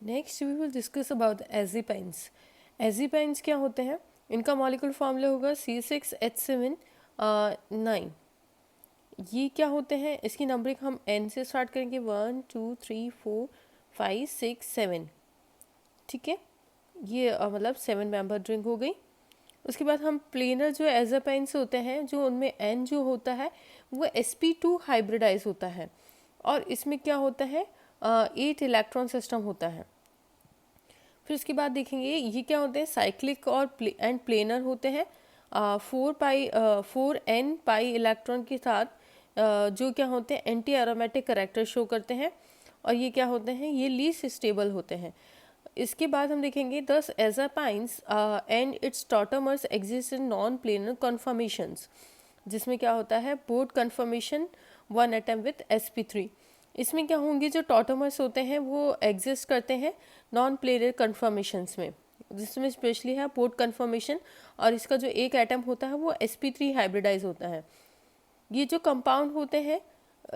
Next we will discuss about azepines. Azepines क्या होते हैं? इनका मॉलिक्यूलर फॉर्मूला होगा C6H7 9। ये क्या होते हैं? इसकी नंबरिंग हम N से स्टार्ट करेंगे, 1 2 3 4 5 6 7। ठीक है, ये मतलब 7 मेंबर ड्रिंक हो गई। उसके बाद हम प्लेनर जो एजापाइन्स होते हैं, जो उनमें N जो होता है वो sp2 हाइब्रिडाइज होता है, और इसमें क्या होता है, 8 इलेक्ट्रॉन सिस्टम होता है। फिर उसके बाद देखेंगे ये क्या होते हैं, साइक्लिक और एंड प्लेनर होते हैं। 4n पाई इलेक्ट्रॉन के साथ जो क्या होते हैं, एंटी एरोमेटिक करेक्टर शो करते हैं, और ये क्या होते हैं, ये लीस्ट स्टेबल होते हैं। इसके बाद हम देखेंगे 10 azepines and its tautomers exist in non planar conformations, जिसमें क्या होता है, board conformation 1 atom with sp3। इसमें क्या होंगे, जो टॉटमर्स होते हैं वो एग्जिस्ट करते हैं नॉन प्लेनर कन्फर्मेशंस में, जिसमें स्पेशली है बोर्ड कन्फर्मेशन, और इसका जो एक एटम होता है वो sp3 हाइब्रिडाइज होता है। ये जो कंपाउंड होते हैं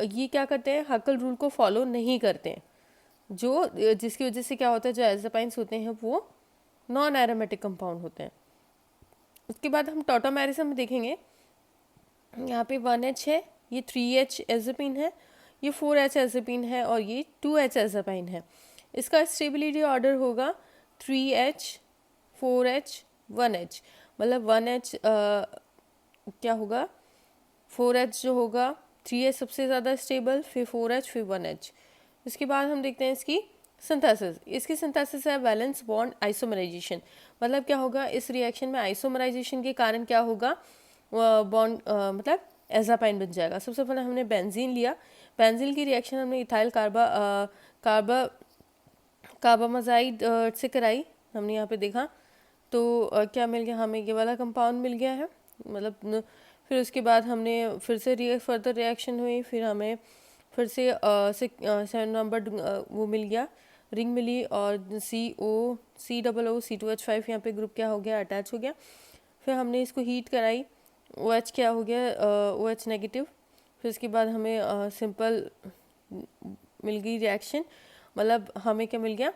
ये क्या करते हैं, हकल रूल को फॉलो नहीं करते हैं, जो जिसकी वजह से क्या होता है, जो एजापाइन्स होते हैं वो नॉन एरोमेटिक कंपाउंड होते हैं। उसके बाद हम टॉटोमेरिज्म में देखेंगे, यहाँ पे 1H है, ये 3H एजापिन है, ये 4H एजापिन है, और ये 2H एजापाइन है। इसका स्टेबिलिटी ऑर्डर होगा 3H 4H 1H, मतलब 1H क्या होगा, 4H जो होगा, 3H सबसे ज़्यादा स्टेबल, फिर 4H, फिर 1H। उसके बाद हम देखते हैं इसकी सिंथेसिस। इसकी सिंथेसिस है वैलेंस बॉन्ड आइसोमराइजेशन। मतलब क्या होगा, इस रिएक्शन में आइसोमराइजेशन के कारण क्या होगा, बॉन्ड मतलब एजापाइन बन जाएगा। सबसे पहले हमने बेंजीन लिया, बेंजीन की रिएक्शन हमने इथाइल कार्बामाजाइड से कराई, हमने यहाँ पे देखा तो क्या मिल गया हमें, ये वाला कंपाउंड मिल गया है, मतलब फिर उसके बाद हमने फिर से फर्दर रिएक्शन हुई, फिर हमें फिर से 7 नंबर वो मिल गया, रिंग मिली, और C2H5 यहाँ पे ग्रुप क्या हो गया, अटैच हो गया। फिर हमने इसको हीट कराई, OH क्या हो गया, OH नेगेटिव। फिर उसके बाद हमें सिंपल मिल गई रिएक्शन, मतलब हमें क्या मिल गया,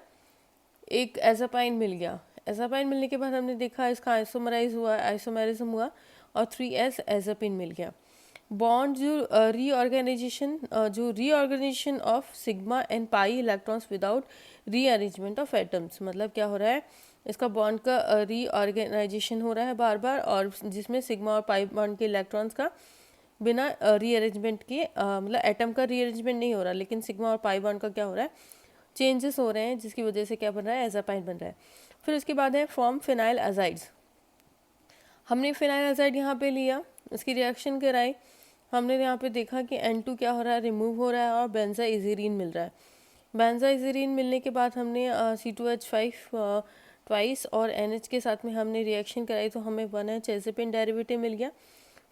एक एजापाइन मिल गया। एजापाइन मिलने के बाद हमने देखा इसका आइसोमेरिज्म हुआ, और 3S एजापिन मिल गया। बॉन्ड जो reorganisation of sigma and pi electrons without rearrangement of atoms, मतलब क्या हो रहा है, इसका बॉन्ड का रीऑर्गेनाइजेशन हो रहा है बार बार, और जिसमें सिग्मा और पाई बॉन्ड के इलेक्ट्रॉन्स का बिना रीअरेंजमेंट के मतलब एटम का रीअरेंजमेंट नहीं हो रहा, लेकिन सिग्मा और पाई बॉन्ड का क्या हो रहा है, चेंजेस हो रहे हैं, जिसकी वजह से क्या बन रहा है, एजापाइन बन रहा है। फिर उसके बाद है फॉर्म फिनाइल अजाइड्स। हमने फिनाइल अजाइड यहाँ पे लिया, उसकी रिएक्शन कराई, हमने यहाँ पे देखा कि N2 क्या हो रहा है, रिमूव हो रहा है, और बेंजाइजीरीन मिल रहा है। बेंजाइजीरीन मिलने के बाद हमने C2H5 ट्वाइस और NH के साथ में हमने रिएक्शन कराई, तो हमें 1H एजापिन डेरिवेटिव मिल गया।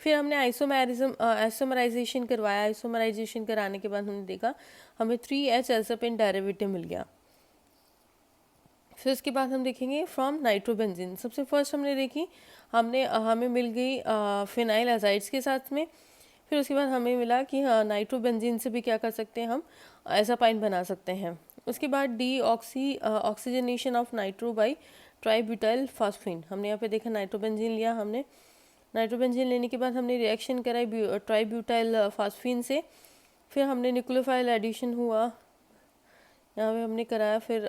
फिर हमने आइसोमराइजेशन करवाया, आइसोमराइजेशन कराने के बाद हमने देखा हमें 3H एजापिन डेरिवेटिव मिल गया। फिर उसके बाद हम देखेंगे फ्रॉम नाइट्रोबेंजीन। सबसे फर्स्ट हमने देखी, हमें मिल गई फिनाइल अजाइड्स के साथ में। फिर उसके बाद हमें मिला कि हाँ, नाइट्रोबेंजीन से भी क्या कर सकते हैं, हम एजापाइन बना सकते हैं। उसके बाद oxygenation of nitro by tributyl phosphine. हमने यहाँ पे देखा नाइट्रोबेंजीन लिया, हमने नाइट्रोबेंजीन लेने के बाद हमने रिएक्शन कराई ट्राईब्यूटाइल फास्फीन से। फिर हमने न्यूक्लियोफाइल एडिशन हुआ, यहाँ पे हमने कराया, फिर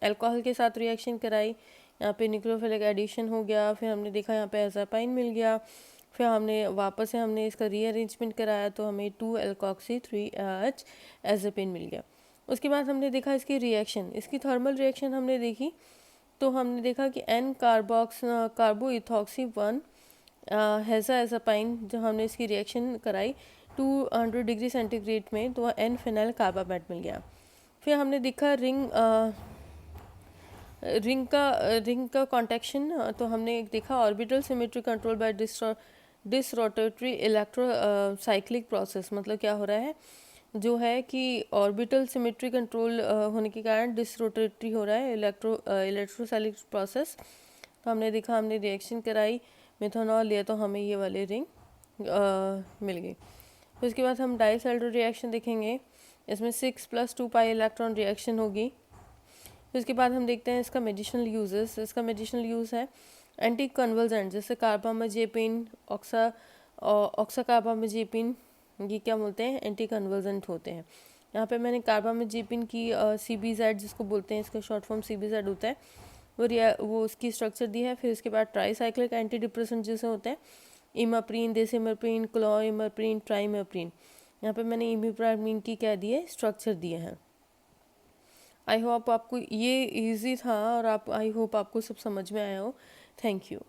अल्कोहल के साथ रिएक्शन कराई, यहाँ पे न्यूक्लियोफिलिक एडिशन हो गया। फिर हमने देखा यहाँ पे एजापाइन मिल गया। फिर हमने वापस से हमने इसका रीअरेंजमेंट कराया, तो हमें 2-एल्कोक्सी 3H एजापिन मिल गया। उसके बाद हमने देखा इसकी रिएक्शन, इसकी थर्मल रिएक्शन हमने देखी, तो हमने देखा कि N कार्बो इथॉक्सी 1 हैज़ा एजापाइन, जो हमने इसकी रिएक्शन कराई 200 डिग्री सेंटीग्रेड में, तो N फिनाइल कार्बामेट मिल गया। फिर हमने देखा रिंग का कॉन्टेक्शन, तो हमने देखा orbital symmetry control by disrotatory electrocyclic process. मतलब क्या हो रहा है, जो है कि ऑर्बिटल सिमेट्री कंट्रोल होने के कारण डिसरोटेटरी हो रहा है इलेक्ट्रोसाइक्लिक प्रोसेस। तो हमने देखा, हमने रिएक्शन कराई, मेथनॉल लिया, तो हमें ये वाली रिंग मिल गई। फिर उसके बाद हम डाइसल्टो रिएक्शन देखेंगे, इसमें 6 + 2 पाई इलेक्ट्रॉन रिएक्शन होगी। फिर उसके बाद हम देखते हैं इसका मेडिसिनल यूजेस। इसका मेडिसिनल यूज़ है एंटी कन्वल्जेंट, जैसे कार्बामेजेपिन, ऑक्साकार्बामेजेपिन, ये क्या बोलते हैं, एंटी कन्वल्जेंट होते हैं। यहाँ पे मैंने कार्बामेजेपिन की CBZ जिसको बोलते हैं, इसका शॉर्ट फॉर्म CBZ होता है, वो उसकी स्ट्रक्चर दी है। फिर उसके बाद ट्राईसाइक्लिक एंटी डिप्रेसेंट जैसे होते हैं, इमाप्रीन, देसिमेप्रीन, क्लोइमाप्रीन, ट्राइमेप्रीन। यहाँ पे मैंने इमिप्रामीन की क्या दी है, स्ट्रक्चर दिए हैं। आई होप आपको ये इजी था और आई होप आपको सब समझ में आया हो। Thank you.